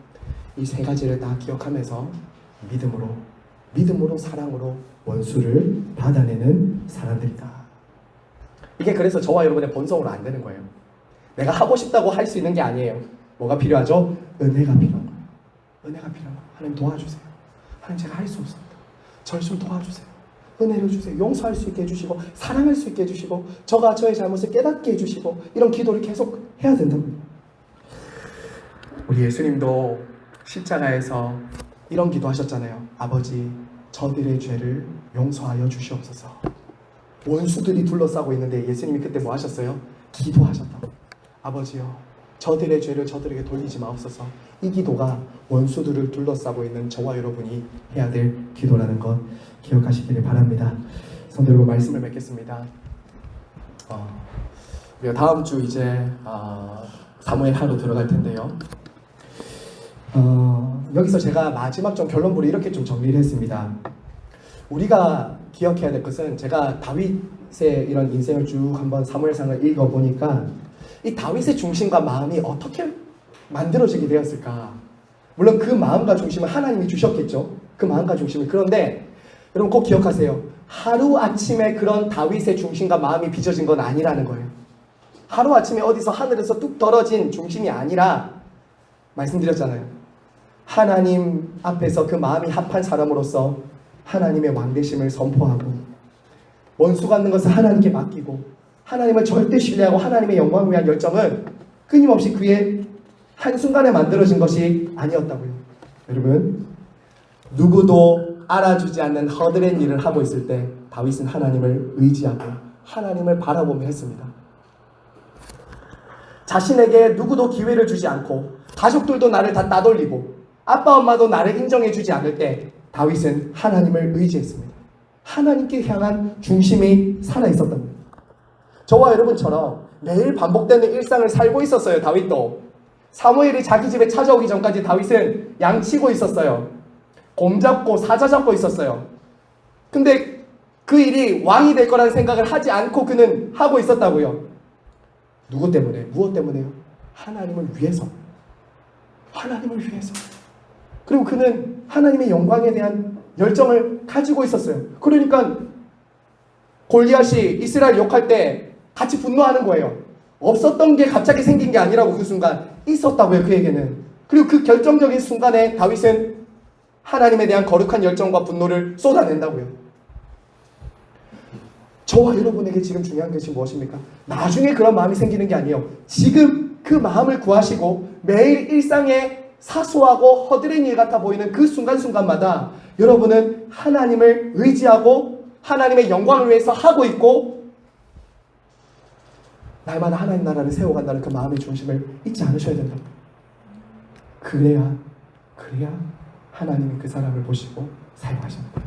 이 세 가지를 다 기억하면서 믿음으로 사랑으로 원수를 받아내는 사람들이다. 이게 그래서 저와 여러분의 본성으로 안 되는 거예요. 내가 하고 싶다고 할 수 있는 게 아니에요. 뭐가 필요하죠? 은혜가 필요한 거예요. 은혜가 필요한 거예요. 하나님 도와주세요. 하나님 제가 할 수 없습니다. 저를 좀 도와주세요. 은혜를 주세요. 용서할 수 있게 해주시고 사랑할 수 있게 해주시고 저가 저의 잘못을 깨닫게 해주시고 이런 기도를 계속 해야 된다고요. 우리 예수님도 십자가에서 이런 기도하셨잖아요. 아버지, 저들의 죄를 용서하여 주시옵소서. 원수들이 둘러싸고 있는데 예수님이 그때 뭐 하셨어요? 기도하셨다고. 아버지요, 저들의 죄를 저들에게 돌리지 마옵소서. 이 기도가 원수들을 둘러싸고 있는 저와 여러분이 해야 될 기도라는 것 기억하시기를 바랍니다. 성도 여러분, 말씀을 맺겠습니다. 우리가 다음 주 이제 사무엘 하루 들어갈 텐데요. 여기서 제가 마지막 좀 결론부를 이렇게 좀 정리를 했습니다. 우리가 기억해야 될 것은, 제가 다윗의 이런 인생을 쭉 한번 사무엘상을 읽어보니까 이 다윗의 중심과 마음이 어떻게 만들어지게 되었을까? 물론 그 마음과 중심을 하나님이 주셨겠죠. 그 마음과 중심을. 그런데 여러분 꼭 기억하세요. 하루아침에 그런 다윗의 중심과 마음이 빚어진 건 아니라는 거예요. 하루아침에 어디서 하늘에서 뚝 떨어진 중심이 아니라, 말씀드렸잖아요. 하나님 앞에서 그 마음이 합한 사람으로서 하나님의 왕되심을 선포하고 원수 갖는 것을 하나님께 맡기고 하나님을 절대 신뢰하고 하나님의 영광을 위한 열정은 끊임없이 그의 한순간에 만들어진 것이 아니었다고요. 여러분, 누구도 알아주지 않는 허드렛 일을 하고 있을 때 다윗은 하나님을 의지하고 하나님을 바라보며 했습니다. 자신에게 누구도 기회를 주지 않고 가족들도 나를 다 따돌리고 아빠 엄마도 나를 인정해 주지 않을 때 다윗은 하나님을 의지했습니다. 하나님께 향한 중심이 살아있었답니다. 저와 여러분처럼 매일 반복되는 일상을 살고 있었어요. 다윗도 사무엘이 자기 집에 찾아오기 전까지 다윗은 양 치고 있었어요. 곰 잡고 사자 잡고 있었어요. 근데 그 일이 왕이 될 거라는 생각을 하지 않고 그는 하고 있었다고요. 누구 때문에? 무엇 때문에요? 하나님을 위해서. 하나님을 위해서. 그리고 그는 하나님의 영광에 대한 열정을 가지고 있었어요. 그러니까 골리앗이 이스라엘 욕할 때 같이 분노하는 거예요. 없었던 게 갑자기 생긴 게 아니라고. 그 순간 있었다고요, 그에게는. 그리고 그 결정적인 순간에 다윗은 하나님에 대한 거룩한 열정과 분노를 쏟아낸다고요. 저와 여러분에게 지금 중요한 것이 무엇입니까? 나중에 그런 마음이 생기는 게 아니에요. 지금 그 마음을 구하시고 매일 일상에 사소하고 허드렛 일 같아 보이는 그 순간순간마다 여러분은 하나님을 의지하고 하나님의 영광을 위해서 하고 있고 날마다 하나님 나라를 세워간다는 그 마음의 중심을 잊지 않으셔야 된다. 그래야 하나님이 그 사람을 보시고 사용하십니다.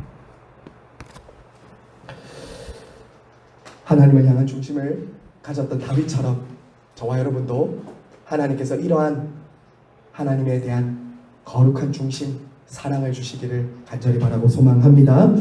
하나님을 향한 중심을 가졌던 다윗처럼 저와 여러분도 하나님께서 이러한 하나님에 대한 거룩한 중심, 사랑을 주시기를 간절히 바라고 소망합니다.